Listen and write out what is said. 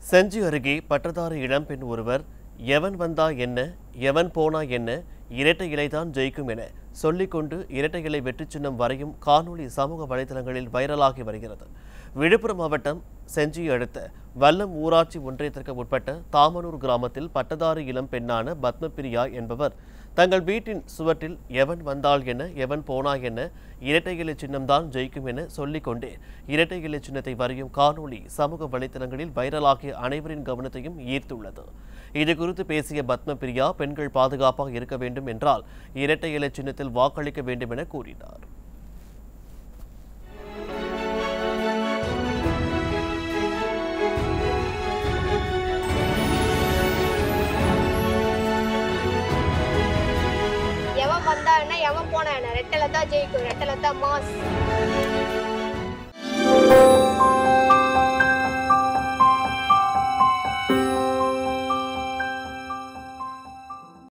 செஞ்சி அருகே பட்டதாரி இளம்பெண் ஒருவர் எவன் வந்தா என்ன எவன் போனா என்ன இரட்டை இலைதான் ஜெயிக்கும் என சொல்லிக்கொண்டு இரட்டை இலை வெற்றி சின்னம் வரையும் காணொலி சமூக வலைதளங்களில் வைரலாகி வருகிறது. விழுப்புரம் மாவட்டம் செஞ்சியை அடுத்த வல்லம் ஊராட்சி ஒன்றியத்திற்கு உட்பட்ட தாமனூர் கிராமத்தில் பட்டதாரி இளம் பெண்ணான பத்மபிரியா என்பவர் தங்கள் வீட்டின் சுவற்றில் எவன் வந்தால் என்ன எவன் போனா என்ன இரட்டை இலை சின்னம்தான் ஜெயிக்கும் என சொல்லிக்கொண்டே இரட்டை இலை சின்னத்தை வரையும் காணொலி சமூக வலைதளங்களில் வைரலாகி அனைவரின் கவனத்தையும் ஈர்த்துள்ளது. இதுகுறித்து பேசிய பத்மபிரியா, பெண்கள் பாதுகாப்பாக இருக்க வேண்டும் என்றால் இரட்டை இலை சின்னத்தில் வாக்களிக்க வேண்டும் என கூறினார். எவன் வந்தா என்ன எவன் போனா என்ன ரெட்டலை தான் ஜெயிக்கும், ரெட்டலை தான் மாஸ்.